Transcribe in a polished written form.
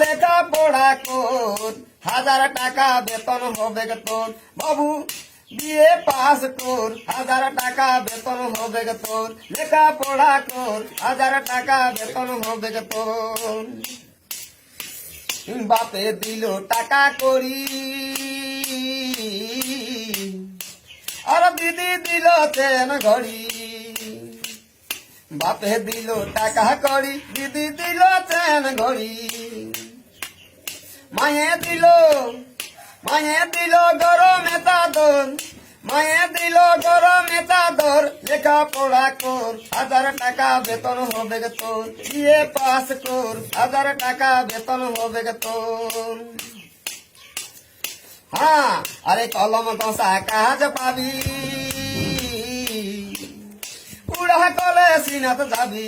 লেখা পড়া কর, 1000 টাকা বেতন হবে তোর। বাবু বিয়ে পাস কর, 1000 টাকা বেতন হবে তোর। লেখা পড়া কর, 1000 টাকা বেতন হবে তোর। বাপে দিল টাকা করি, আর দিদি দিল চেন ঘড়ি। বাপে দিল টাকা করি, দিদি দিল চেন ঘড়ি। মায়ে দিল গরমে চাদর, মায়ে দিল গরমে চাদর। লেখা পড়া কর, 1000 টাকা বেতন হবে তোর। বিয়ে পাস কর, 1000 টাকা বেতন হবে তোর। হ্যাঁ, আরে কলম কষা কাজ পাবি, উড়া কলে সিনাত যাবি।